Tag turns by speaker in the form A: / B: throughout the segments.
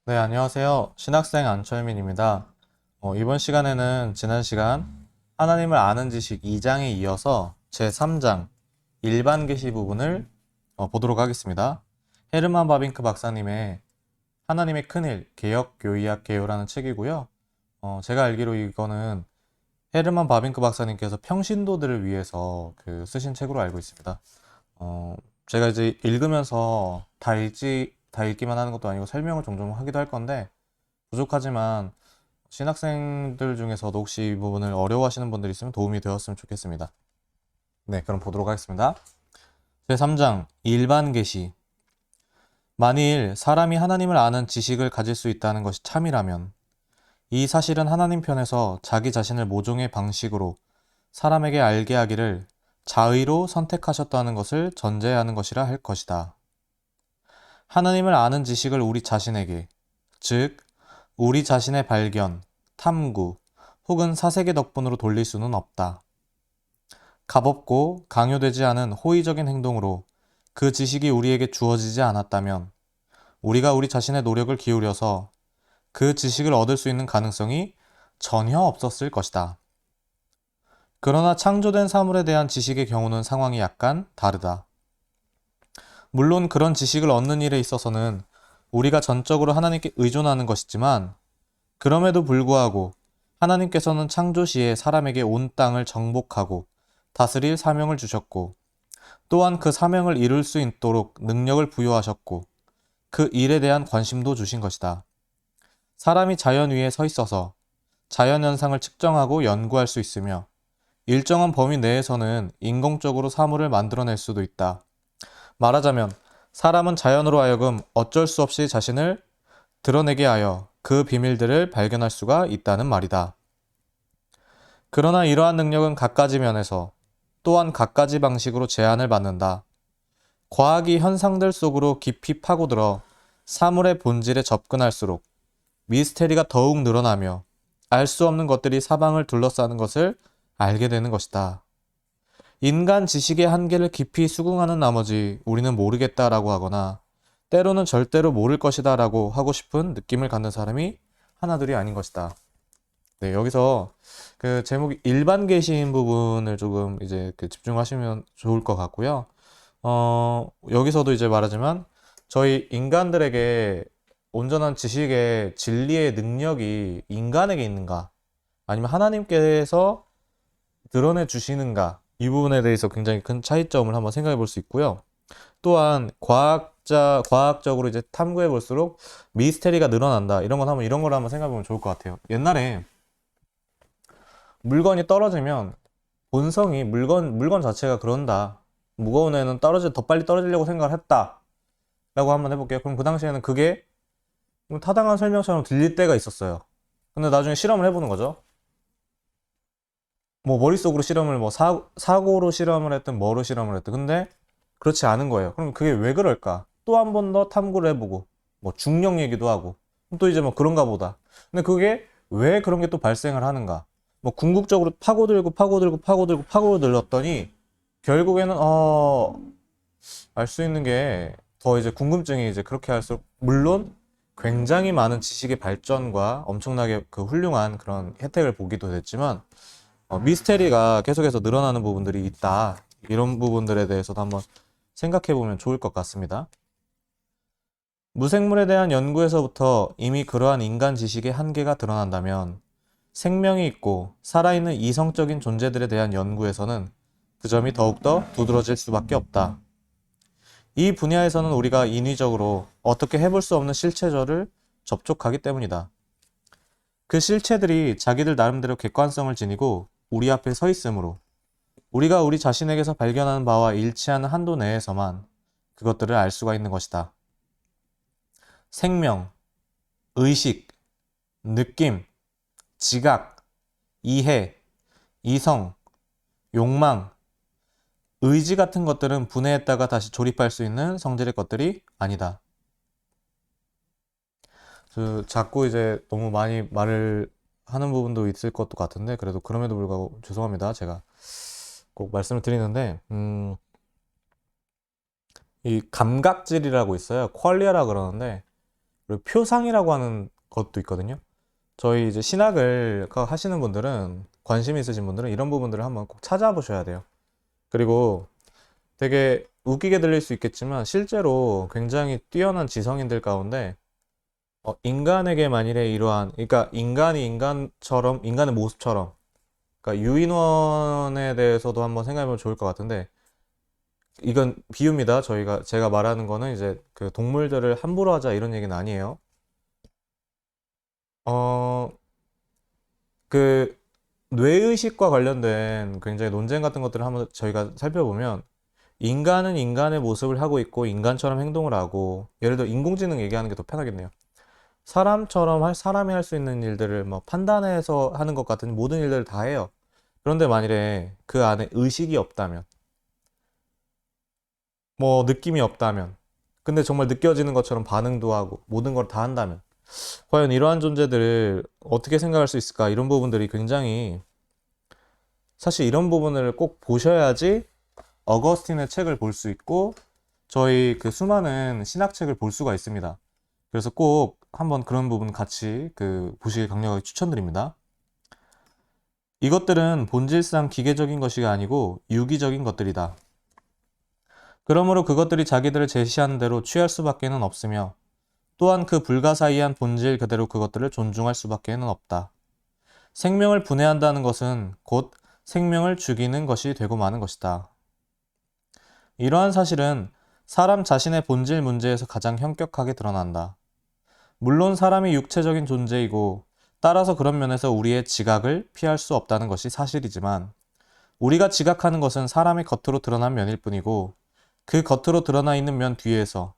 A: 네, 안녕하세요. 신학생 안철민입니다. 이번 시간에는 지난 시간 하나님을 아는 지식 2장에 이어서 제3장 일반 계시 부분을 보도록 하겠습니다. 헤르만 바빙크 박사님의 하나님의 큰일, 개역 교의학 개요라는 책이고요. 제가 알기로 이거는 헤르만 바빙크 박사님께서 평신도들을 위해서 쓰신 책으로 알고 있습니다. 어, 제가 이제 읽으면서 다 읽기만 하는 것도 아니고 설명을 종종 하기도 할 건데 부족하지만 신학생들 중에서도 혹시 이 부분을 어려워하시는 분들이 있으면 도움이 되었으면 좋겠습니다. 네, 그럼 보도록 하겠습니다. 제3장 일반 계시. 만일 사람이 하나님을 아는 지식을 가질 수 있다는 것이 참이라면 이 사실은 하나님 편에서 자기 자신을 모종의 방식으로 사람에게 알게 하기를 자의로 선택하셨다는 것을 전제하는 것이라 할 것이다. 하나님을 아는 지식을 우리 자신에게, 즉 우리 자신의 발견, 탐구, 혹은 사색의 덕분으로 돌릴 수는 없다. 값없고 강요되지 않은 호의적인 행동으로 그 지식이 우리에게 주어지지 않았다면 우리가 우리 자신의 노력을 기울여서 그 지식을 얻을 수 있는 가능성이 전혀 없었을 것이다. 그러나 창조된 사물에 대한 지식의 경우는 상황이 약간 다르다. 물론 그런 지식을 얻는 일에 있어서는 우리가 전적으로 하나님께 의존하는 것이지만 그럼에도 불구하고 하나님께서는 창조 시에 사람에게 온 땅을 정복하고 다스릴 사명을 주셨고 또한 그 사명을 이룰 수 있도록 능력을 부여하셨고 그 일에 대한 관심도 주신 것이다. 사람이 자연 위에 서 있어서 자연 현상을 측정하고 연구할 수 있으며 일정한 범위 내에서는 인공적으로 사물을 만들어낼 수도 있다. 말하자면 사람은 자연으로 하여금 어쩔 수 없이 자신을 드러내게 하여 그 비밀들을 발견할 수가 있다는 말이다. 그러나 이러한 능력은 갖가지 면에서 또한 갖가지 방식으로 제한을 받는다. 과학이 현상들 속으로 깊이 파고들어 사물의 본질에 접근할수록 미스테리가 더욱 늘어나며 알 수 없는 것들이 사방을 둘러싸는 것을 알게 되는 것이다. 인간 지식의 한계를 깊이 수긍하는 나머지 우리는 모르겠다라고 하거나 때로는 절대로 모를 것이다 라고 하고 싶은 느낌을 갖는 사람이 하나둘이 아닌 것이다. 네, 여기서 그 제목이 일반 계시인 부분을 조금 이제 집중하시면 좋을 것 같고요. 여기서도 이제 말하지만 저희 인간들에게 온전한 지식의 진리의 능력이 인간에게 있는가 아니면 하나님께서 드러내 주시는가 이 부분에 대해서 굉장히 큰 차이점을 한번 생각해 볼 수 있고요. 또한 과학적으로 이제 탐구해 볼수록 미스테리가 늘어난다. 이런 걸 한번 생각해 보면 좋을 것 같아요. 옛날에 물건이 떨어지면 본성이 물건 자체가 그런다. 무거운 애는 더 빨리 떨어지려고 생각을 했다. 라고 한번 해볼게요. 그럼 그 당시에는 그게 타당한 설명처럼 들릴 때가 있었어요. 근데 나중에 실험을 해보는 거죠. 뭐 머릿속으로 실험을 사고로 실험을 했든 뭐로 실험을 했든 근데 그렇지 않은 거예요. 그럼 그게 왜 그럴까? 또 한 번 더 탐구를 해보고 뭐 중력 얘기도 하고 또 이제 뭐 그런가 보다. 근데 그게 왜 그런 게 또 발생을 하는가? 뭐 궁극적으로 파고들었더니 결국에는 알 수 있는 게 더 이제 궁금증이 이제 그렇게 할수록 물론 굉장히 많은 지식의 발전과 엄청나게 그 훌륭한 그런 혜택을 보기도 됐지만 미스테리가 계속해서 늘어나는 부분들이 있다. 이런 부분들에 대해서도 한번 생각해 보면 좋을 것 같습니다. 무생물에 대한 연구에서부터 이미 그러한 인간 지식의 한계가 드러난다면 생명이 있고 살아있는 이성적인 존재들에 대한 연구에서는 그 점이 더욱더 두드러질 수밖에 없다. 이 분야에서는 우리가 인위적으로 어떻게 해볼 수 없는 실체들을 접촉하기 때문이다. 그 실체들이 자기들 나름대로 객관성을 지니고 우리 앞에 서 있으므로 우리가 우리 자신에게서 발견하는 바와 일치하는 한도 내에서만 그것들을 알 수가 있는 것이다. 생명, 의식, 느낌, 지각, 이해, 이성, 욕망, 의지 같은 것들은 분해했다가 다시 조립할 수 있는 성질의 것들이 아니다. 자꾸 이제 너무 많이 말을 하는 부분도 있을 것도 같은데 그래도 그럼에도 불구하고 죄송합니다. 제가 꼭 말씀을 드리는데 이 감각질이라고 있어요. 퀄리어라 그러는데 그리고 표상이라고 하는 것도 있거든요. 저희 이제 신학을 하시는 분들은, 관심 있으신 분들은 이런 부분들을 한번 꼭 찾아보셔야 돼요. 그리고 되게 웃기게 들릴 수 있겠지만 실제로 굉장히 뛰어난 지성인들 가운데 인간에게 만일에 이러한, 그러니까 인간이 인간처럼, 인간의 모습처럼, 그러니까 유인원에 대해서도 한번 생각해보면 좋을 것 같은데, 이건 비유입니다. 제가 말하는 거는 이제 그 동물들을 함부로 하자 이런 얘기는 아니에요. 어, 그 뇌의식과 관련된 굉장히 논쟁 같은 것들을 한번 저희가 살펴보면, 인간은 인간의 모습을 하고 있고 인간처럼 행동을 하고, 예를 들어 인공지능 얘기하는 게 더 편하겠네요. 사람이 할 수 있는 일들을 뭐 판단해서 하는 것 같은 모든 일들을 다 해요. 그런데 만일에 그 안에 의식이 없다면, 뭐 느낌이 없다면, 근데 정말 느껴지는 것처럼 반응도 하고 모든 걸 다 한다면, 과연 이러한 존재들을 어떻게 생각할 수 있을까? 이런 부분들이 굉장히, 사실 이런 부분을 꼭 보셔야지 어거스틴의 책을 볼 수 있고 저희 그 수많은 신학책을 볼 수가 있습니다. 그래서 꼭 한번 그런 부분 같이 보시길 강력하게 추천드립니다. 이것들은 본질상 기계적인 것이 아니고 유기적인 것들이다. 그러므로 그것들이 자기들을 제시하는 대로 취할 수밖에는 없으며, 또한 그 불가사의한 본질 그대로 그것들을 존중할 수밖에는 없다. 생명을 분해한다는 것은 곧 생명을 죽이는 것이 되고 마는 것이다. 이러한 사실은 사람 자신의 본질 문제에서 가장 현격하게 드러난다. 물론 사람이 육체적인 존재이고 따라서 그런 면에서 우리의 지각을 피할 수 없다는 것이 사실이지만, 우리가 지각하는 것은 사람의 겉으로 드러난 면일 뿐이고, 그 겉으로 드러나 있는 면 뒤에서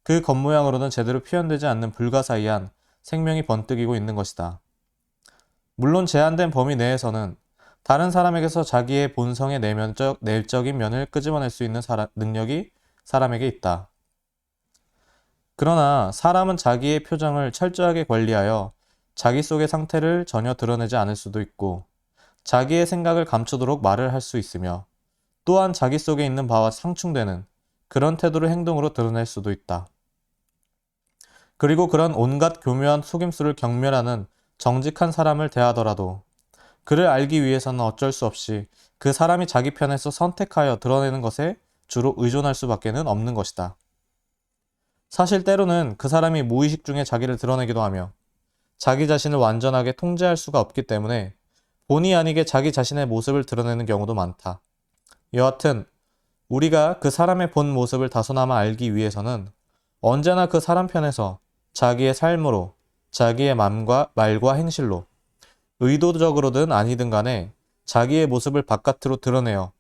A: 그 겉모양으로는 제대로 표현되지 않는 불가사의한 생명이 번뜩이고 있는 것이다. 물론 제한된 범위 내에서는 다른 사람에게서 자기의 본성의 내적인 면을 끄집어낼 수 있는 능력이 사람에게 있다. 그러나 사람은 자기의 표정을 철저하게 관리하여 자기 속의 상태를 전혀 드러내지 않을 수도 있고, 자기의 생각을 감추도록 말을 할 수 있으며, 또한 자기 속에 있는 바와 상충되는 그런 태도를 행동으로 드러낼 수도 있다. 그리고 그런 온갖 교묘한 속임수를 경멸하는 정직한 사람을 대하더라도 그를 알기 위해서는 어쩔 수 없이 그 사람이 자기 편에서 선택하여 드러내는 것에 주로 의존할 수밖에는 없는 것이다. 사실 때로는 그 사람이 무의식 중에 자기를 드러내기도 하며 자기 자신을 완전하게 통제할 수가 없기 때문에 본의 아니게 자기 자신의 모습을 드러내는 경우도 많다. 여하튼 우리가 그 사람의 본 모습을 다소나마 알기 위해서는 언제나 그 사람 편에서 자기의 삶으로, 자기의 말과 행실로, 의도적으로든 아니든 간에 자기의 모습을 바깥으로 드러내어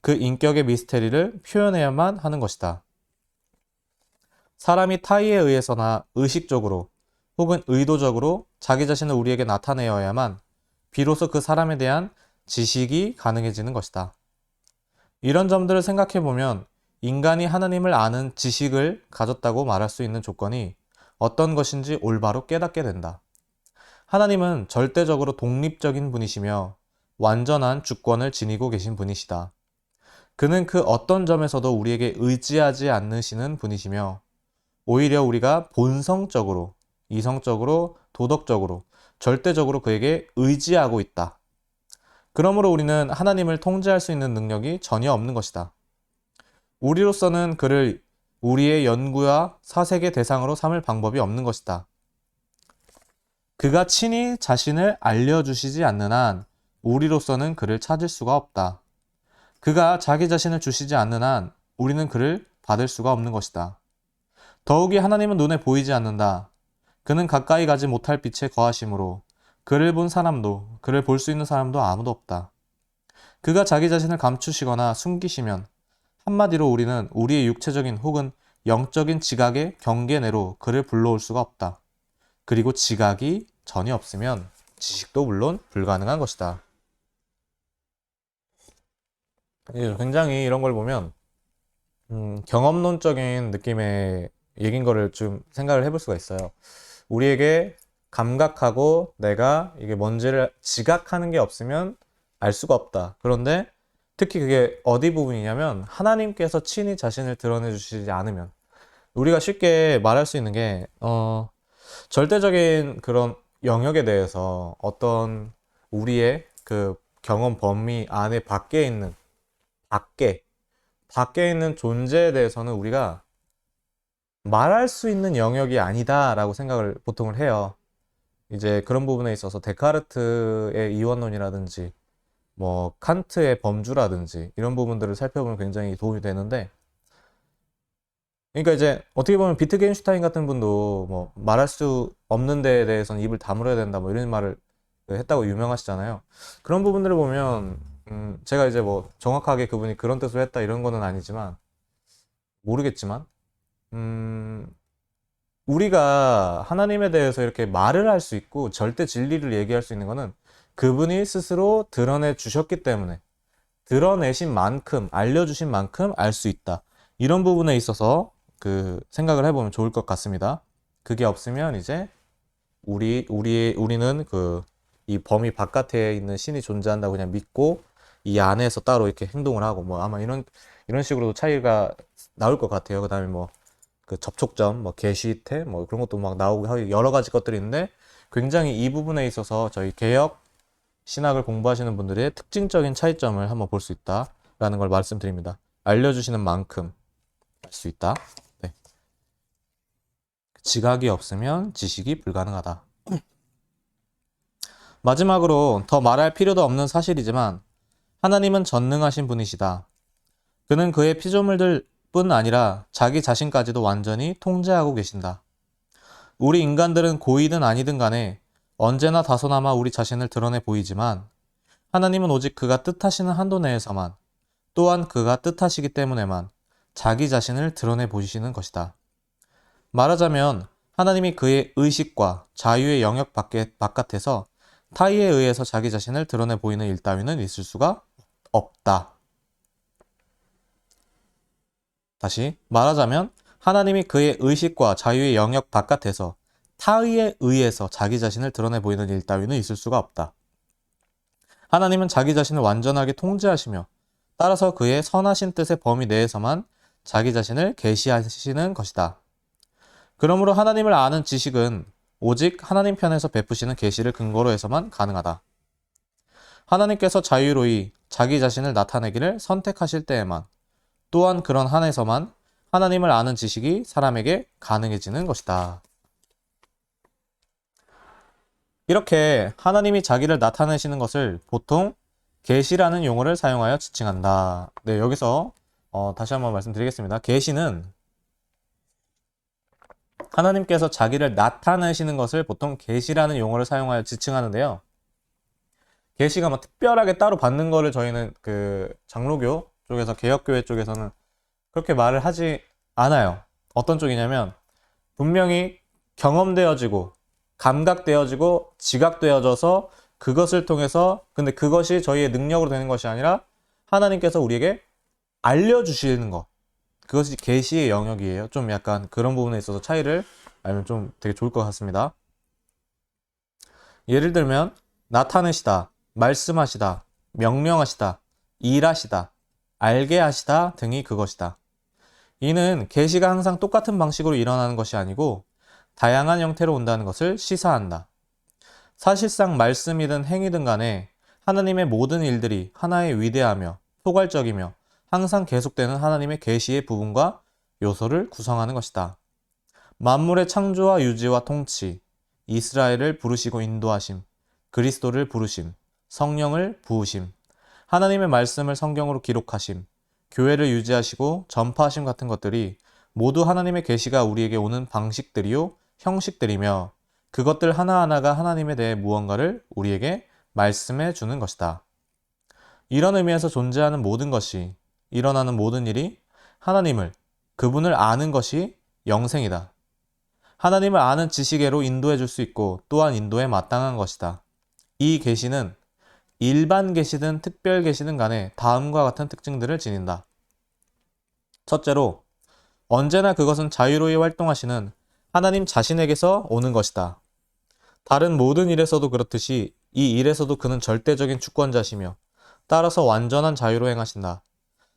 A: 그 인격의 미스테리를 표현해야만 하는 것이다. 사람이 타의에 의해서나 의식적으로 혹은 의도적으로 자기 자신을 우리에게 나타내어야만 비로소 그 사람에 대한 지식이 가능해지는 것이다. 이런 점들을 생각해보면 인간이 하나님을 아는 지식을 가졌다고 말할 수 있는 조건이 어떤 것인지 올바로 깨닫게 된다. 하나님은 절대적으로 독립적인 분이시며 완전한 주권을 지니고 계신 분이시다. 그는 그 어떤 점에서도 우리에게 의지하지 않으시는 분이시며, 오히려 우리가 본성적으로, 이성적으로, 도덕적으로, 절대적으로 그에게 의지하고 있다. 그러므로 우리는 하나님을 통제할 수 있는 능력이 전혀 없는 것이다. 우리로서는 그를 우리의 연구와 사색의 대상으로 삼을 방법이 없는 것이다. 그가 친히 자신을 알려주시지 않는 한 우리로서는 그를 찾을 수가 없다. 그가 자기 자신을 주시지 않는 한 우리는 그를 받을 수가 없는 것이다. 더욱이 하나님은 눈에 보이지 않는다. 그는 가까이 가지 못할 빛에 거하심으로 그를 본 사람도, 그를 볼 수 있는 사람도 아무도 없다. 그가 자기 자신을 감추시거나 숨기시면 한마디로 우리는 우리의 육체적인 혹은 영적인 지각의 경계 내로 그를 불러올 수가 없다. 그리고 지각이 전혀 없으면 지식도 물론 불가능한 것이다. 굉장히 이런 걸 보면 경험론적인 느낌의 얘긴 거를 좀 생각을 해볼 수가 있어요. 우리에게 감각하고 내가 이게 뭔지를 지각하는 게 없으면 알 수가 없다. 그런데 특히 그게 어디 부분이냐면 하나님께서 친히 자신을 드러내 주시지 않으면, 우리가 쉽게 말할 수 있는 게 절대적인 그런 영역에 대해서 어떤 우리의 그 경험 범위 안에 밖에, 밖에 있는 존재에 대해서는 우리가 말할 수 있는 영역이 아니다라고 생각을 보통을 해요. 이제 그런 부분에 있어서 데카르트의 이원론이라든지 뭐 칸트의 범주라든지 이런 부분들을 살펴보면 굉장히 도움이 되는데, 그러니까 이제 어떻게 보면 비트겐슈타인 같은 분도 뭐 말할 수 없는 데에 대해서는 입을 다물어야 된다 뭐 이런 말을 했다고 유명하시잖아요. 그런 부분들을 보면 제가 이제 뭐 정확하게 그분이 그런 뜻으로 했다 이런 거는 아니지만 모르겠지만 우리가 하나님에 대해서 이렇게 말을 할 수 있고 절대 진리를 얘기할 수 있는 거는 그분이 스스로 드러내 주셨기 때문에, 드러내신 만큼, 알려주신 만큼 알 수 있다. 이런 부분에 있어서 그 생각을 해보면 좋을 것 같습니다. 그게 없으면 이제 우리는 그 이 범위 바깥에 있는 신이 존재한다고 그냥 믿고 이 안에서 따로 이렇게 행동을 하고 뭐 아마 이런 식으로도 차이가 나올 것 같아요. 그 다음에 뭐 그 접촉점, 뭐 게시태, 뭐 그런 것도 막 나오고 하고 여러 가지 것들이 있는데, 굉장히 이 부분에 있어서 저희 개혁 신학을 공부하시는 분들의 특징적인 차이점을 한번 볼 수 있다라는 걸 말씀드립니다. 알려주시는 만큼 알 수 있다. 네. 지각이 없으면 지식이 불가능하다. 마지막으로 더 말할 필요도 없는 사실이지만 하나님은 전능하신 분이시다. 그는 그의 피조물들 뿐 아니라 자기 자신까지도 완전히 통제하고 계신다. 우리 인간들은 고이든 아니든 간에 언제나 다소나마 우리 자신을 드러내 보이지만 하나님은 오직 그가 뜻하시는 한도 내에서만, 또한 그가 뜻하시기 때문에만 자기 자신을 드러내 보이시는 것이다. 말하자면 하나님이 그의 의식과 자유의 영역 바깥에서 타의에 의해서 자기 자신을 드러내 보이는 일 따위는 있을 수가 없다. 다시 말하자면 하나님이 그의 의식과 자유의 영역 바깥에서 타의에 의해서 자기 자신을 드러내 보이는 일 따위는 있을 수가 없다. 하나님은 자기 자신을 완전하게 통제하시며 따라서 그의 선하신 뜻의 범위 내에서만 자기 자신을 계시하시는 것이다. 그러므로 하나님을 아는 지식은 오직 하나님 편에서 베푸시는 계시를 근거로 해서만 가능하다. 하나님께서 자유로이 자기 자신을 나타내기를 선택하실 때에만, 또한 그런 한에서만 하나님을 아는 지식이 사람에게 가능해지는 것이다. 이렇게 하나님이 자기를 나타내시는 것을 보통 계시라는 용어를 사용하여 지칭한다. 네, 여기서 다시 한번 말씀드리겠습니다. 계시는 하나님께서 자기를 나타내시는 것을 보통 계시라는 용어를 사용하여 지칭하는데요. 계시가 뭐 특별하게 따로 받는 거를 저희는 그 장로교 쪽에서, 개혁교회 쪽에서는 그렇게 말을 하지 않아요. 어떤 쪽이냐면 분명히 경험되어지고 감각되어지고 지각되어져서 그것을 통해서, 근데 그것이 저희의 능력으로 되는 것이 아니라 하나님께서 우리에게 알려주시는 것, 그것이 계시의 영역이에요. 좀 약간 그런 부분에 있어서 차이를 알면 좀 되게 좋을 것 같습니다. 예를 들면 나타내시다, 말씀하시다, 명령하시다, 일하시다, 알게 하시다 등이 그것이다. 이는 계시가 항상 똑같은 방식으로 일어나는 것이 아니고 다양한 형태로 온다는 것을 시사한다. 사실상 말씀이든 행위든 간에 하나님의 모든 일들이 하나의 위대하며 포괄적이며 항상 계속되는 하나님의 계시의 부분과 요소를 구성하는 것이다. 만물의 창조와 유지와 통치, 이스라엘을 부르시고 인도하심, 그리스도를 부르심, 성령을 부으심, 하나님의 말씀을 성경으로 기록하심, 교회를 유지하시고 전파하심 같은 것들이 모두 하나님의 계시가 우리에게 오는 방식들이요 형식들이며, 그것들 하나하나가 하나님에 대해 무언가를 우리에게 말씀해 주는 것이다. 이런 의미에서 존재하는 모든 것이, 일어나는 모든 일이 하나님을, 그분을 아는 것이 영생이다. 하나님을 아는 지식으로 인도해 줄 수 있고 또한 인도에 마땅한 것이다. 이 계시는 일반 계시든 특별 계시든 간에 다음과 같은 특징들을 지닌다. 첫째로, 언제나 그것은 자유로이 활동하시는 하나님 자신에게서 오는 것이다. 다른 모든 일에서도 그렇듯이 이 일에서도 그는 절대적인 주권자시며 따라서 완전한 자유로 행하신다.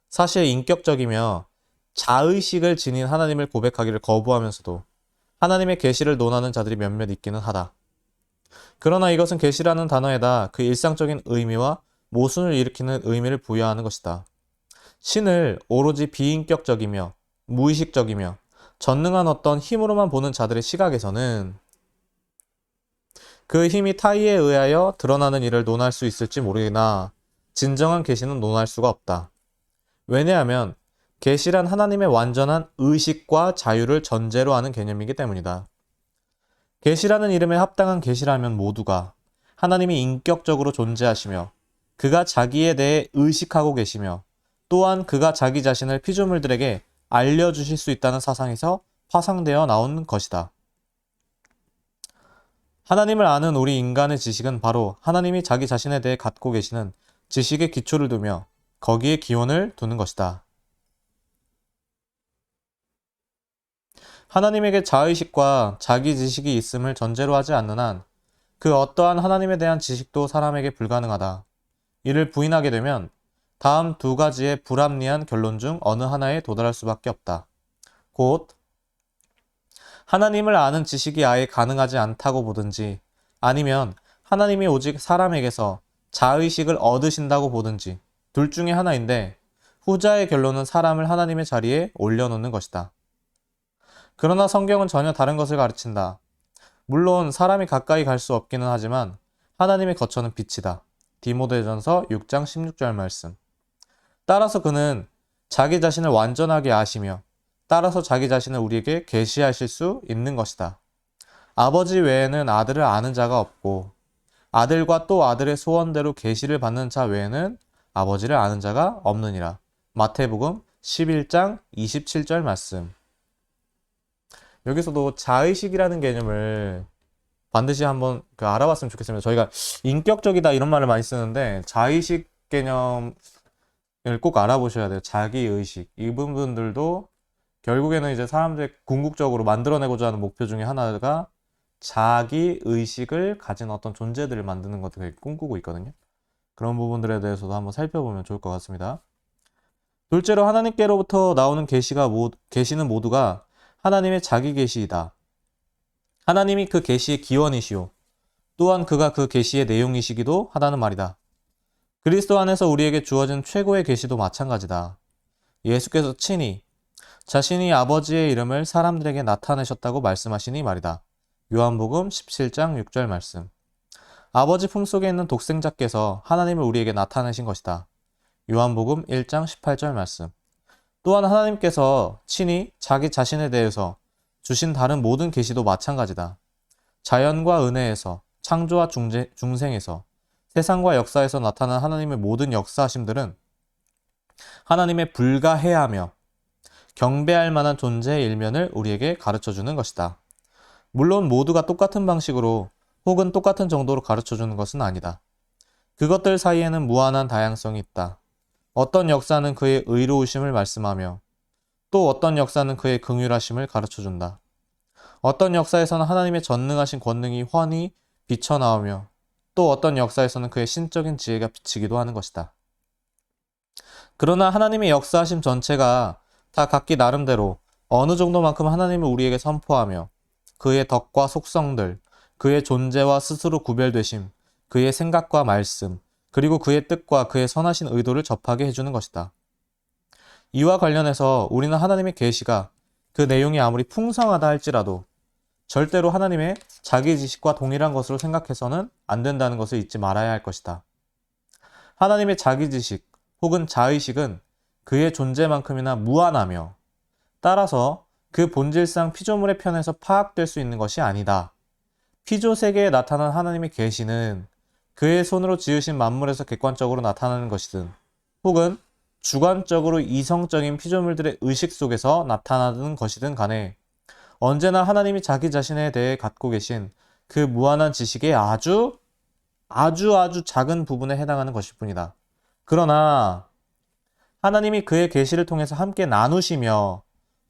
A: 사실 인격적이며 자의식을 지닌 하나님을 고백하기를 거부하면서도 하나님의 계시를 논하는 자들이 몇몇 있기는 하다. 그러나 이것은 계시라는 단어에다 그 일상적인 의미와 모순을 일으키는 의미를 부여하는 것이다. 신을 오로지 비인격적이며 무의식적이며 전능한 어떤 힘으로만 보는 자들의 시각에서는 그 힘이 타의에 의하여 드러나는 일을 논할 수 있을지 모르나 진정한 계시는 논할 수가 없다. 왜냐하면 계시란 하나님의 완전한 의식과 자유를 전제로 하는 개념이기 때문이다. 계시라는 이름에 합당한 계시라면 모두가 하나님이 인격적으로 존재하시며 그가 자기에 대해 의식하고 계시며 또한 그가 자기 자신을 피조물들에게 알려주실 수 있다는 사상에서 파생되어 나온 것이다. 하나님을 아는 우리 인간의 지식은 바로 하나님이 자기 자신에 대해 갖고 계시는 지식의 기초를 두며 거기에 기원을 두는 것이다. 하나님에게 자의식과 자기 지식이 있음을 전제로 하지 않는 한 그 어떠한 하나님에 대한 지식도 사람에게 불가능하다. 이를 부인하게 되면 다음 두 가지의 불합리한 결론 중 어느 하나에 도달할 수밖에 없다. 곧 하나님을 아는 지식이 아예 가능하지 않다고 보든지 아니면 하나님이 오직 사람에게서 자의식을 얻으신다고 보든지 둘 중에 하나인데 후자의 결론은 사람을 하나님의 자리에 올려놓는 것이다. 그러나 성경은 전혀 다른 것을 가르친다. 물론 사람이 가까이 갈 수 없기는 하지만 하나님의 거처는 빛이다. 디모데전서 6장 16절 말씀. 따라서 그는 자기 자신을 완전하게 아시며 따라서 자기 자신을 우리에게 계시하실 수 있는 것이다. 아버지 외에는 아들을 아는 자가 없고 아들과 또 아들의 소원대로 계시를 받는 자 외에는 아버지를 아는 자가 없느니라. 마태복음 11장 27절 말씀. 여기서도 자의식이라는 개념을 반드시 한번 알아봤으면 좋겠습니다. 저희가 인격적이다 이런 말을 많이 쓰는데 자의식 개념을 꼭 알아보셔야 돼요. 자기의식. 이 부분들도 결국에는 이제 사람들이 궁극적으로 만들어내고자 하는 목표 중에 하나가 자기의식을 가진 어떤 존재들을 만드는 것을 꿈꾸고 있거든요. 그런 부분들에 대해서도 한번 살펴보면 좋을 것 같습니다. 둘째로 하나님께로부터 나오는 계시는 모두가 하나님의 자기 계시이다. 하나님이 그 계시의 기원이시오. 또한 그가 그 계시의 내용이시기도 하다는 말이다. 그리스도 안에서 우리에게 주어진 최고의 계시도 마찬가지다. 예수께서 친히 자신이 아버지의 이름을 사람들에게 나타내셨다고 말씀하시니 말이다. 요한복음 17장 6절 말씀. 아버지 품속에 있는 독생자께서 하나님을 우리에게 나타내신 것이다. 요한복음 1장 18절 말씀. 또한 하나님께서 친히 자기 자신에 대해서 주신 다른 모든 계시도 마찬가지다. 자연과 은혜에서, 창조와 중생에서, 세상과 역사에서 나타난 하나님의 모든 역사하심들은 하나님의 불가해하며 경배할 만한 존재의 일면을 우리에게 가르쳐주는 것이다. 물론 모두가 똑같은 방식으로 혹은 똑같은 정도로 가르쳐주는 것은 아니다. 그것들 사이에는 무한한 다양성이 있다. 어떤 역사는 그의 의로우심을 말씀하며 또 어떤 역사는 그의 긍휼하심을 가르쳐준다. 어떤 역사에서는 하나님의 전능하신 권능이 훤히 비쳐나오며 또 어떤 역사에서는 그의 신적인 지혜가 비치기도 하는 것이다. 그러나 하나님의 역사하심 전체가 다 각기 나름대로 어느 정도만큼 하나님을 우리에게 선포하며 그의 덕과 속성들, 그의 존재와 스스로 구별되심, 그의 생각과 말씀, 그리고 그의 뜻과 그의 선하신 의도를 접하게 해주는 것이다. 이와 관련해서 우리는 하나님의 계시가 그 내용이 아무리 풍성하다 할지라도 절대로 하나님의 자기 지식과 동일한 것으로 생각해서는 안 된다는 것을 잊지 말아야 할 것이다. 하나님의 자기 지식 혹은 자의식은 그의 존재만큼이나 무한하며 따라서 그 본질상 피조물의 편에서 파악될 수 있는 것이 아니다. 피조 세계에 나타난 하나님의 계시는 그의 손으로 지으신 만물에서 객관적으로 나타나는 것이든 혹은 주관적으로 이성적인 피조물들의 의식 속에서 나타나는 것이든 간에 언제나 하나님이 자기 자신에 대해 갖고 계신 그 무한한 지식의 아주 작은 부분에 해당하는 것일 뿐이다. 그러나 하나님이 그의 계시를 통해서 함께 나누시며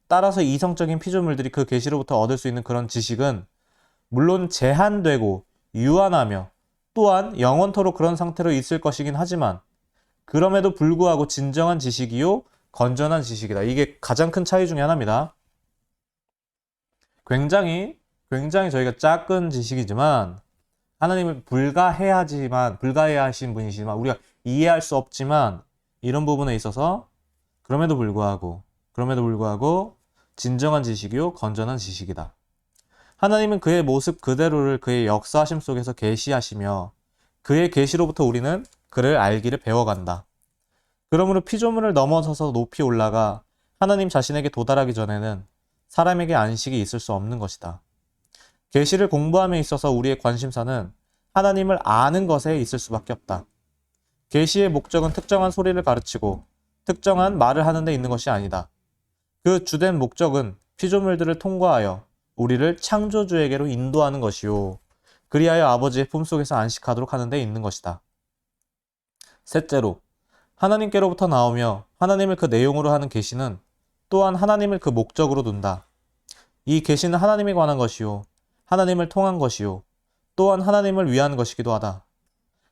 A: 따라서 이성적인 피조물들이 그 계시로부터 얻을 수 있는 그런 지식은 물론 제한되고 유한하며 또한 영원토록 그런 상태로 있을 것이긴 하지만 그럼에도 불구하고 진정한 지식이요 건전한 지식이다. 이게 가장 큰 차이 중에 하나입니다. 굉장히 저희가 작은 지식이지만 하나님을 불가해야 하신 분이시지만 우리가 이해할 수 없지만 이런 부분에 있어서 그럼에도 불구하고 진정한 지식이요 건전한 지식이다. 하나님은 그의 모습 그대로를 그의 역사하심 속에서 계시하시며 그의 계시로부터 우리는 그를 알기를 배워간다. 그러므로 피조물을 넘어서서 높이 올라가 하나님 자신에게 도달하기 전에는 사람에게 안식이 있을 수 없는 것이다. 계시를 공부함에 있어서 우리의 관심사는 하나님을 아는 것에 있을 수밖에 없다. 계시의 목적은 특정한 소리를 가르치고 특정한 말을 하는 데 있는 것이 아니다. 그 주된 목적은 피조물들을 통과하여 우리를 창조주에게로 인도하는 것이요. 그리하여 아버지의 품속에서 안식하도록 하는 데 있는 것이다. 셋째로, 하나님께로부터 나오며 하나님을 그 내용으로 하는 계시는 또한 하나님을 그 목적으로 둔다. 이 계시는 하나님에 관한 것이요. 하나님을 통한 것이요. 또한 하나님을 위한 것이기도 하다.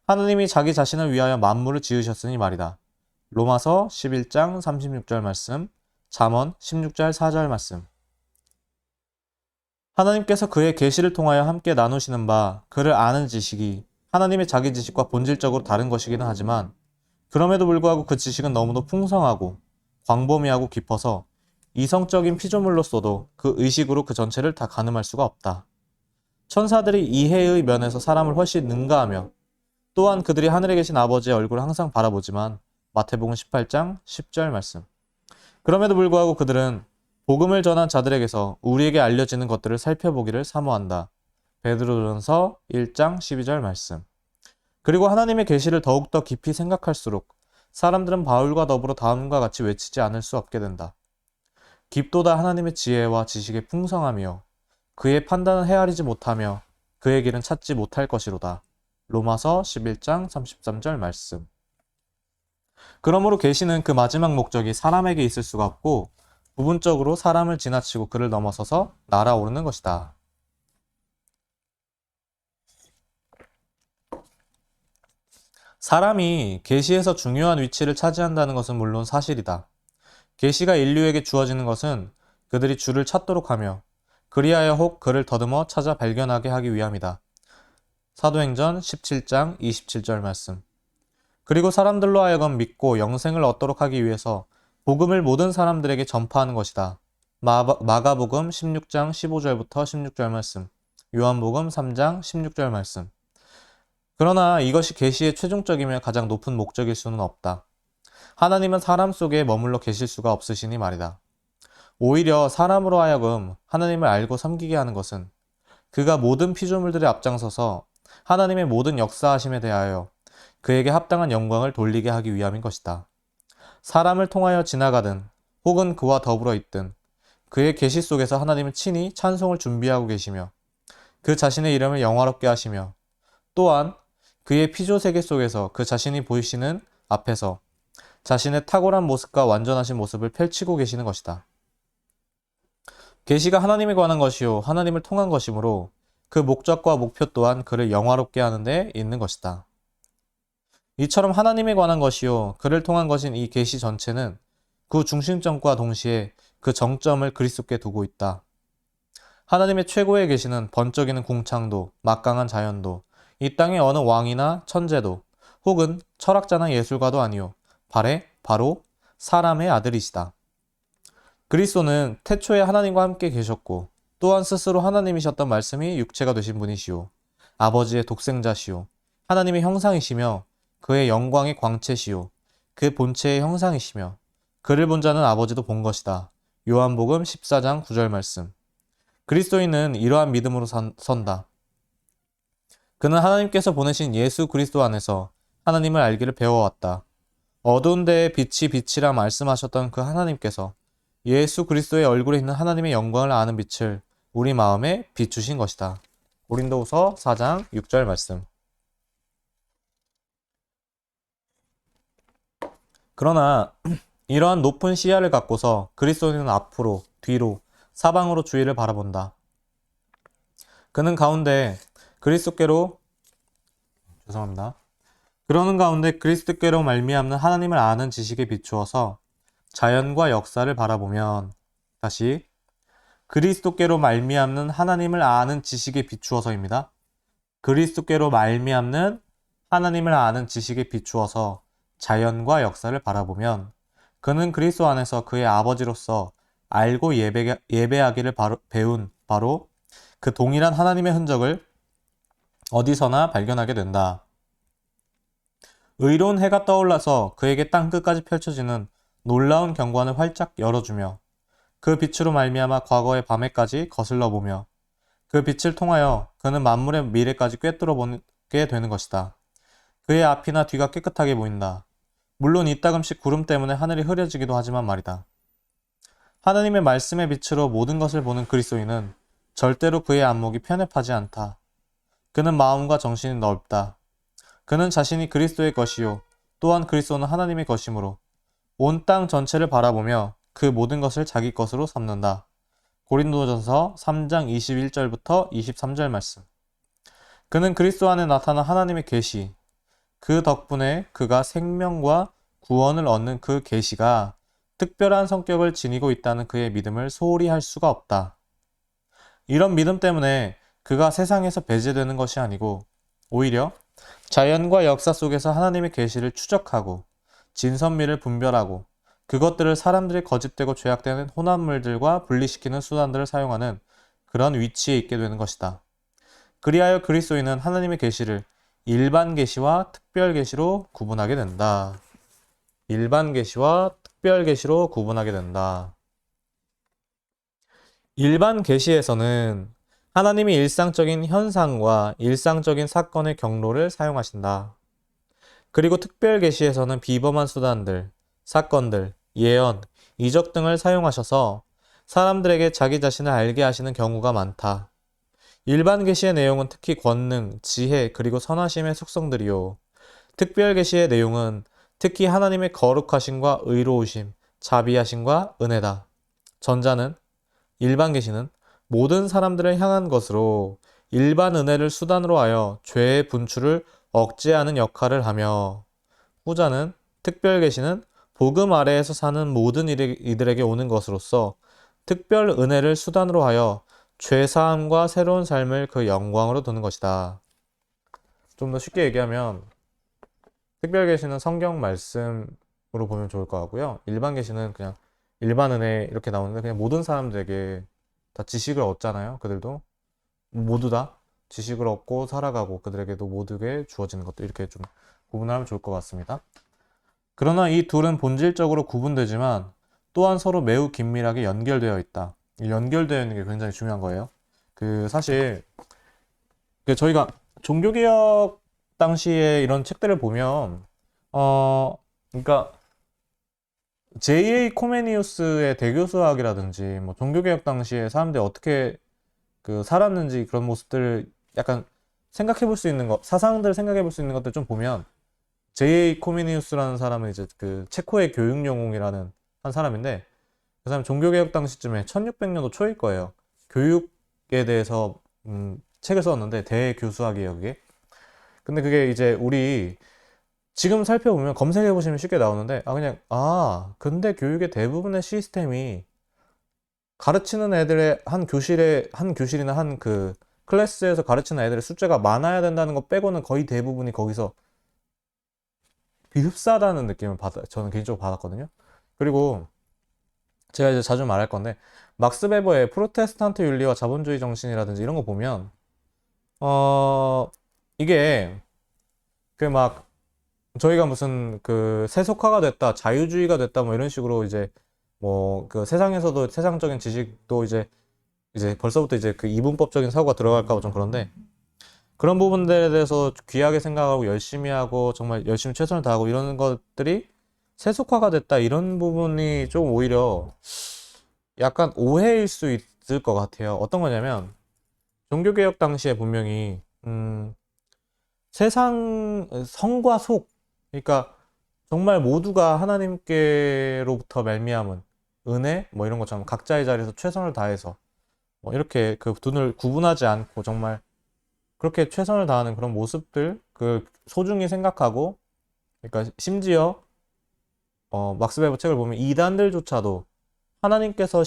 A: 하나님이 자기 자신을 위하여 만물을 지으셨으니 말이다. 로마서 11장 36절 말씀, 잠언 16절 4절 말씀. 하나님께서 그의 계시를 통하여 함께 나누시는 바 그를 아는 지식이 하나님의 자기 지식과 본질적으로 다른 것이기는 하지만 그럼에도 불구하고 그 지식은 너무도 풍성하고 광범위하고 깊어서 이성적인 피조물로서도 그 의식으로 그 전체를 다 가늠할 수가 없다. 천사들이 이해의 면에서 사람을 훨씬 능가하며 또한 그들이 하늘에 계신 아버지의 얼굴을 항상 바라보지만 마태복음 18장 10절 말씀. 그럼에도 불구하고 그들은 복음을 전한 자들에게서 우리에게 알려지는 것들을 살펴보기를 사모한다. 베드로전서 1장 12절 말씀. 그리고 하나님의 계시를 더욱더 깊이 생각할수록 사람들은 바울과 더불어 다음과 같이 외치지 않을 수 없게 된다. 깊도다 하나님의 지혜와 지식의 풍성하며 그의 판단은 헤아리지 못하며 그의 길은 찾지 못할 것이로다. 로마서 11장 33절 말씀. 그러므로 계시는 그 마지막 목적이 사람에게 있을 수가 없고 부분적으로 사람을 지나치고 그를 넘어서서 날아오르는 것이다. 사람이 계시에서 중요한 위치를 차지한다는 것은 물론 사실이다. 계시가 인류에게 주어지는 것은 그들이 주를 찾도록 하며 그리하여 혹 그를 더듬어 찾아 발견하게 하기 위함이다. 사도행전 17장 27절 말씀. 그리고 사람들로 하여금 믿고 영생을 얻도록 하기 위해서 복음을 모든 사람들에게 전파하는 것이다. 마가복음 16장 15절부터 16절 말씀, 요한복음 3장 16절 말씀. 그러나 이것이 계시의 최종적이며 가장 높은 목적일 수는 없다. 하나님은 사람 속에 머물러 계실 수가 없으시니 말이다. 오히려 사람으로 하여금 하나님을 알고 섬기게 하는 것은 그가 모든 피조물들에 앞장서서 하나님의 모든 역사하심에 대하여 그에게 합당한 영광을 돌리게 하기 위함인 것이다. 사람을 통하여 지나가든 혹은 그와 더불어 있든 그의 계시 속에서 하나님은 친히 찬송을 준비하고 계시며 그 자신의 이름을 영화롭게 하시며 또한 그의 피조세계 속에서 그 자신이 보이시는 앞에서 자신의 탁월한 모습과 완전하신 모습을 펼치고 계시는 것이다. 계시가 하나님에 관한 것이요 하나님을 통한 것이므로 그 목적과 목표 또한 그를 영화롭게 하는 데 있는 것이다. 이처럼 하나님에 관한 것이요 그를 통한 것인 이 계시 전체는 그 중심점과 동시에 그 정점을 그리스도께 두고 있다. 하나님의 최고의 계시는 번쩍이는 궁창도, 막강한 자연도, 이 땅의 어느 왕이나 천재도, 혹은 철학자나 예술가도 아니요 바로 사람의 아들이시다. 그리스도는 태초에 하나님과 함께 계셨고 또한 스스로 하나님이셨던 말씀이 육체가 되신 분이시오. 아버지의 독생자시오. 하나님의 형상이시며 그의 영광의 광채시오. 그 본체의 형상이시며 그를 본 자는 아버지도 본 것이다. 요한복음 14장 9절 말씀. 그리스도인은 이러한 믿음으로 선다. 그는 하나님께서 보내신 예수 그리스도 안에서 하나님을 알기를 배워왔다. 어두운 데에 빛이라 말씀하셨던 그 하나님께서 예수 그리스도의 얼굴에 있는 하나님의 영광을 아는 빛을 우리 마음에 비추신 것이다. 고린도후서 4장 6절 말씀. 그러나 이러한 높은 시야를 갖고서 그리스도인은 앞으로, 뒤로, 사방으로 주위를 바라본다. 그러는 가운데 그리스도께로 말미암는 하나님을 아는 지식에 비추어서 자연과 역사를 바라보면 그리스도께로 말미암는 하나님을 아는 지식에 비추어서입니다. 그리스도께로 말미암는 하나님을 아는 지식에 비추어서 자연과 역사를 바라보면 그는 그리스도 안에서 그의 아버지로서 알고 예배하기를 배운 바로 그 동일한 하나님의 흔적을 어디서나 발견하게 된다. 의로운 해가 떠올라서 그에게 땅끝까지 펼쳐지는 놀라운 경관을 활짝 열어주며 그 빛으로 말미암아 과거의 밤에까지 거슬러 보며 그 빛을 통하여 그는 만물의 미래까지 꿰뚫어 보게 되는 것이다. 그의 앞이나 뒤가 깨끗하게 보인다. 물론 이따금씩 구름 때문에 하늘이 흐려지기도 하지만 말이다. 하나님의 말씀의 빛으로 모든 것을 보는 그리스도인은 절대로 그의 안목이 편협하지 않다. 그는 마음과 정신이 넓다. 그는 자신이 그리스도의 것이요 또한 그리스도는 하나님의 것이므로 온 땅 전체를 바라보며 그 모든 것을 자기 것으로 삼는다. 고린도전서 3장 21절부터 23절 말씀. 그는 그리스도 안에 나타난 하나님의 계시, 그 덕분에 그가 생명과 구원을 얻는 그 계시가 특별한 성격을 지니고 있다는 그의 믿음을 소홀히 할 수가 없다. 이런 믿음 때문에 그가 세상에서 배제되는 것이 아니고 오히려 자연과 역사 속에서 하나님의 계시를 추적하고 진선미를 분별하고 그것들을 사람들이 거짓되고 죄악되는 혼합물들과 분리시키는 수단들을 사용하는 그런 위치에 있게 되는 것이다. 그리하여 그리스도인은 하나님의 계시를 일반 계시와 특별 계시로 구분하게 된다. 일반 계시와 특별 계시로 구분하게 된다. 일반 계시에서는 하나님이 일상적인 현상과 일상적인 사건의 경로를 사용하신다. 그리고 특별 계시에서는 비범한 수단들, 사건들, 예언, 이적 등을 사용하셔서 사람들에게 자기 자신을 알게 하시는 경우가 많다. 일반 계시의 내용은 특히 권능, 지혜, 그리고 선하심의 속성들이요. 특별 계시의 내용은 특히 하나님의 거룩하심과 의로우심, 자비하심과 은혜다. 전자는 일반 계시는 모든 사람들을 향한 것으로 일반 은혜를 수단으로 하여 죄의 분출을 억제하는 역할을 하며 후자는 특별 계시는 복음 아래에서 사는 모든 이들에게 오는 것으로서 특별 은혜를 수단으로 하여 죄사함과 새로운 삶을 그 영광으로 두는 것이다. 좀 더 쉽게 얘기하면 특별 계시는 성경 말씀으로 보면 좋을 것 같고요. 일반 계시는 그냥 일반 은혜 이렇게 나오는데 그냥 모든 사람들에게 다 지식을 얻잖아요. 그들도 모두 다 지식을 얻고 살아가고 그들에게도 모두게 주어지는 것들 이렇게 좀 구분하면 좋을 것 같습니다. 그러나 이 둘은 본질적으로 구분되지만 또한 서로 매우 긴밀하게 연결되어 있다. 연결되어 있는 게 굉장히 중요한 거예요. 사실 저희가 종교개혁 당시에 이런 책들을 보면 그러니까 J.A. 코메니우스의 대교수학이라든지 뭐 종교개혁 당시에 사람들이 어떻게 살았는지 그런 모습들을 약간 생각해 볼 수 있는 것, 사상들을 생각해 볼 수 있는 것들 좀 보면 J.A. 코메니우스라는 사람은 이제 체코의 교육 영웅이라는 한 사람인데 그 사람 종교개혁 당시쯤에 1600년도 초일 거예요. 교육에 대해서 책을 썼는데 대교수학이에요, 그게. 근데 그게 이제 우리 지금 살펴보면 검색해 보시면 쉽게 나오는데 근데 교육의 대부분의 시스템이 가르치는 애들의 한 교실이나 클래스에서 가르치는 애들의 숫자가 많아야 된다는 거 빼고는 거의 대부분이 거기서 비흡사하다는 느낌을 저는 개인적으로 받았거든요. 그리고 제가 이제 자주 말할 건데 막스 베버의 프로테스탄트 윤리와 자본주의 정신이라든지 이런 거 보면 이게 저희가 무슨 세속화가 됐다, 자유주의가 됐다 뭐 이런 식으로 이제 세상에서도 세상적인 지식도 이제 벌써부터 이제 이분법적인 사고가 들어갈까 좀 그런데 그런 부분들에 대해서 귀하게 생각하고 열심히 하고 정말 열심히 최선을 다하고 이러는 것들이 세속화가 됐다 이런 부분이 좀 오히려 약간 오해일 수 있을 것 같아요. 어떤 거냐면 종교개혁 당시에 분명히 성과 속 그러니까 정말 모두가 하나님께로부터 말미암은 은혜 뭐 이런 것처럼 각자의 자리에서 최선을 다해서 뭐 이렇게 둘을 구분하지 않고 정말 그렇게 최선을 다하는 그런 모습들 소중히 생각하고 그러니까 심지어 막스 베버 책을 보면 이단들조차도 하나님께서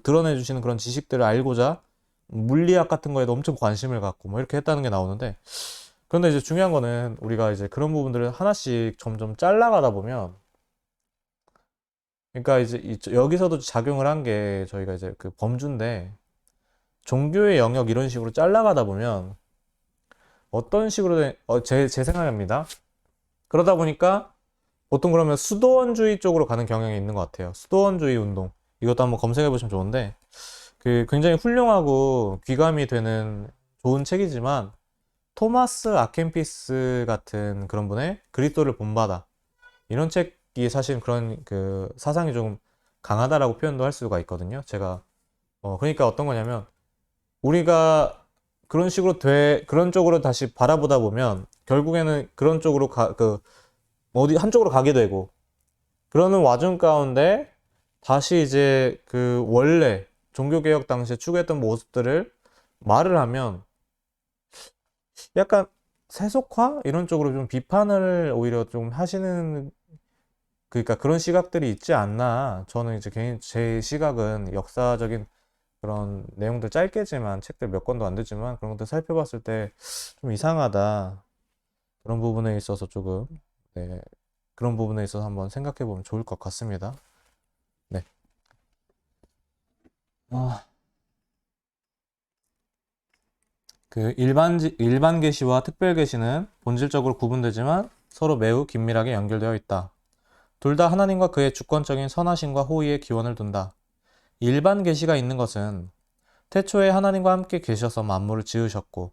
A: 드러내 주시는 그런 지식들을 알고자 물리학 같은 거에도 엄청 관심을 갖고 뭐 이렇게 했다는 게 나오는데, 그런데 이제 중요한 거는 우리가 이제 그런 부분들을 하나씩 점점 잘라가다 보면, 그러니까 이제 여기서도 작용을 한 게 저희가 이제 그 범주인데, 종교의 영역 이런 식으로 잘라가다 보면 어떤 식으로 제 생각입니다. 그러다 보니까 보통 그러면 수도원주의 쪽으로 가는 경향이 있는 것 같아요. 수도원주의 운동. 이것도 한번 검색해 보시면 좋은데, 그 굉장히 훌륭하고 귀감이 되는 좋은 책이지만, 토마스 아켄피스 같은 그런 분의 그리스도를 본받아, 이런 책이 사실 그런 그 사상이 조금 강하다라고 표현도 할 수가 있거든요. 제가 그러니까 어떤 거냐면, 우리가 그런 식으로 그런 쪽으로 다시 바라보다 보면 결국에는 그런 쪽으로 어디 한쪽으로 가게 되고, 그러는 와중 가운데 다시 이제 그 원래 종교개혁 당시에 추구했던 모습들을 말을 하면 약간 세속화 이런 쪽으로 좀 비판을 오히려 좀 하시는, 그러니까 그런 시각들이 있지 않나. 저는 이제 제 시각은 역사적인 그런 내용들 짧게지만, 책들 몇 권도 안 되지만 그런 것들 살펴봤을 때 좀 이상하다. 그런 부분에 있어서 조금, 네, 그런 부분에 있어서 한번 생각해 보면 좋을 것 같습니다. 네. 아, 그 일반 계시와 특별 계시는 본질적으로 구분되지만 서로 매우 긴밀하게 연결되어 있다. 둘 다 하나님과 그의 주권적인 선하심과 호의에 기원을 둔다. 일반 계시가 있는 것은 태초에 하나님과 함께 계셔서 만물을 지으셨고,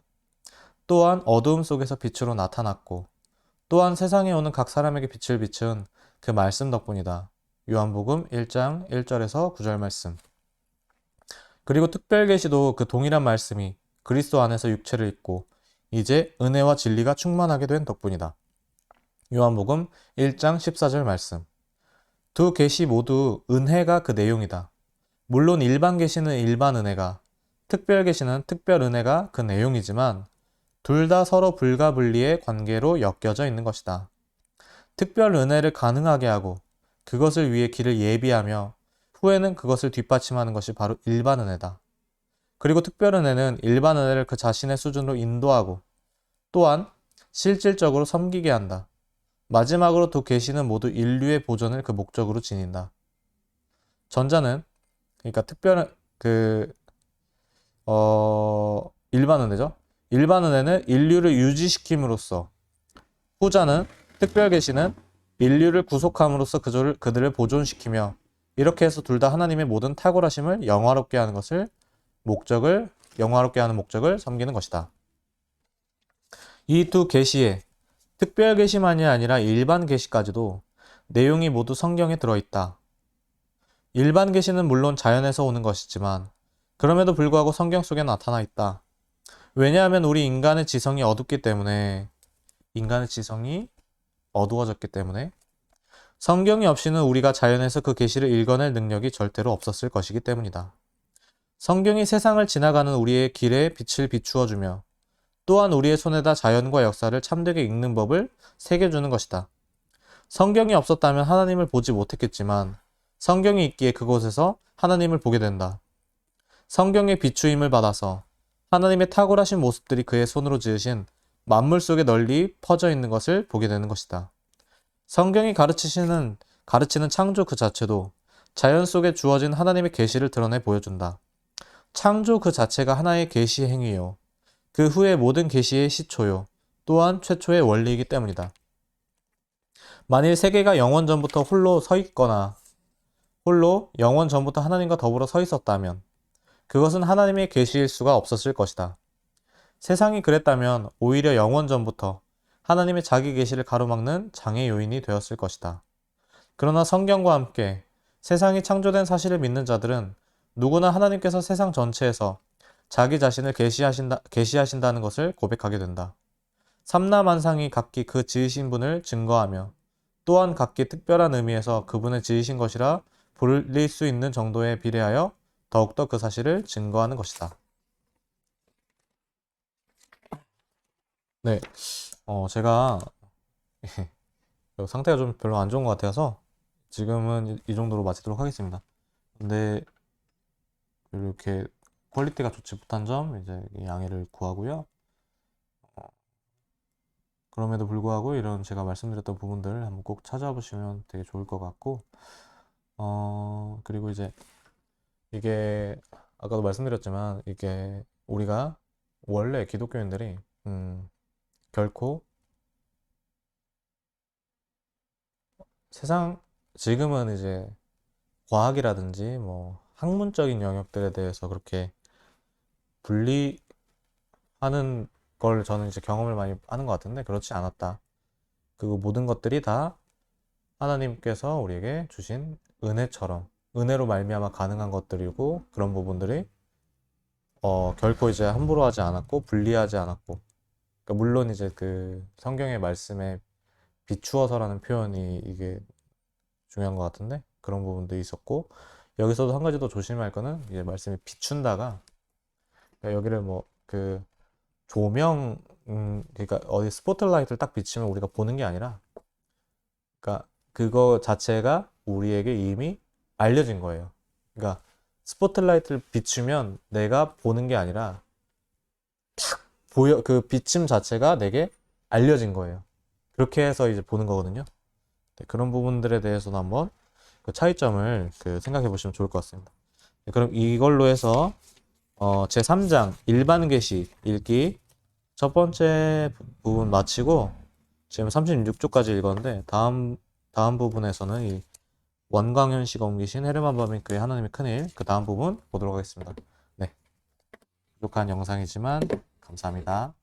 A: 또한 어두움 속에서 빛으로 나타났고, 또한 세상에 오는 각 사람에게 빛을 비춘 그 말씀 덕분이다. 요한복음 1장 1절에서 9절 말씀. 그리고 특별 계시도 그 동일한 말씀이 그리스도 안에서 육체를 입고 이제 은혜와 진리가 충만하게 된 덕분이다. 요한복음 1장 14절 말씀. 두 계시 모두 은혜가 그 내용이다. 물론 일반 계시는 일반 은혜가, 특별 계시는 특별 은혜가 그 내용이지만 둘 다 서로 불가분리의 관계로 엮여져 있는 것이다. 특별 은혜를 가능하게 하고 그것을 위해 길을 예비하며 후에는 그것을 뒷받침하는 것이 바로 일반 은혜다. 그리고 특별 은혜는 일반 은혜를 그 자신의 수준으로 인도하고 또한 실질적으로 섬기게 한다. 마지막으로 두 계시는 모두 인류의 보존을 그 목적으로 지닌다. 전자는, 그러니까 일반 은혜죠. 일반 은혜는 인류를 유지시킴으로써, 후자는, 특별 계시는 인류를 구속함으로써 그들을 보존시키며, 이렇게 해서 둘 다 하나님의 모든 탁월하심을 영화롭게 하는 목적을 섬기는 것이다. 이 두 계시에 특별 계시만이 아니라 일반 계시까지도 내용이 모두 성경에 들어있다. 일반 계시는 물론 자연에서 오는 것이지만 그럼에도 불구하고 성경 속에 나타나 있다. 왜냐하면 우리 인간의 지성이 어두워졌기 때문에 성경이 없이는 우리가 자연에서 그 계시를 읽어낼 능력이 절대로 없었을 것이기 때문이다. 성경이 세상을 지나가는 우리의 길에 빛을 비추어주며 또한 우리의 손에다 자연과 역사를 참되게 읽는 법을 새겨주는 것이다. 성경이 없었다면 하나님을 보지 못했겠지만 성경이 있기에 그곳에서 하나님을 보게 된다. 성경의 비추임을 받아서 하나님의 탁월하신 모습들이 그의 손으로 지으신 만물 속에 널리 퍼져 있는 것을 보게 되는 것이다. 성경이 가르치는 창조 그 자체도 자연 속에 주어진 하나님의 계시를 드러내 보여준다. 창조 그 자체가 하나의 계시 행위요. 그 후에 모든 계시의 시초요. 또한 최초의 원리이기 때문이다. 만일 세계가 영원 전부터 홀로 영원 전부터 하나님과 더불어 서 있었다면 그것은 하나님의 계시일 수가 없었을 것이다. 세상이 그랬다면 오히려 영원 전부터 하나님의 자기 계시를 가로막는 장애 요인이 되었을 것이다. 그러나 성경과 함께 세상이 창조된 사실을 믿는 자들은 누구나 하나님께서 세상 전체에서 자기 자신을 계시하신다는 것을 고백하게 된다. 삼라만상이 각기 그 지으신 분을 증거하며 또한 각기 특별한 의미에서 그분의 지으신 것이라 불릴 수 있는 정도에 비례하여 더욱더 그 사실을 증거하는 것이다. 네, 제가 상태가 좀 별로 안 좋은 것 같아서 지금은 이 정도로 마치도록 하겠습니다. 근데 이렇게 퀄리티가 좋지 못한 점 이제 양해를 구하고요. 그럼에도 불구하고 이런 제가 말씀드렸던 부분들 한번 꼭 찾아보시면 되게 좋을 것 같고, 그리고 이제 이게 아까도 말씀드렸지만 이게 우리가 원래 기독교인들이 결코 세상 지금은 이제 과학이라든지 뭐 학문적인 영역들에 대해서 그렇게 분리하는 걸 저는 이제 경험을 많이 하는 것 같은데 그렇지 않았다. 그 모든 것들이 다 하나님께서 우리에게 주신 은혜처럼 은혜로 말미암아 가능한 것들이고 그런 부분들이 결코 이제 함부로 하지 않았고 분리하지 않았고 그러니까 물론 이제 그 성경의 말씀에 비추어서라는 표현이 이게 중요한 것 같은데 그런 부분도 있었고 여기서도 한 가지 더 조심할 거는 이제 말씀이 비춘다가 그러니까 여기를 뭐 그 조명 그러니까 어디 스포트라이트를 딱 비치면 우리가 보는 게 아니라 그러니까 그거 자체가 우리에게 이미 알려진 거예요. 그러니까 스포트라이트를 비추면 내가 보는 게 아니라 보여 그 비침 자체가 내게 알려진 거예요. 그렇게 해서 이제 보는 거거든요. 네, 그런 부분들에 대해서도 한번 그 차이점을 그 생각해 보시면 좋을 것 같습니다. 네, 그럼 이걸로 해서 제 3장 일반 계시 읽기 첫 번째 부분 마치고 지금 36쪽까지 읽었는데 다음 부분에서는 이 원광현씨가 옮기신 헤르만 바빙크의 하나님의 큰일 그 다음 부분 보도록 하겠습니다. 네, 부족한 영상이지만 감사합니다.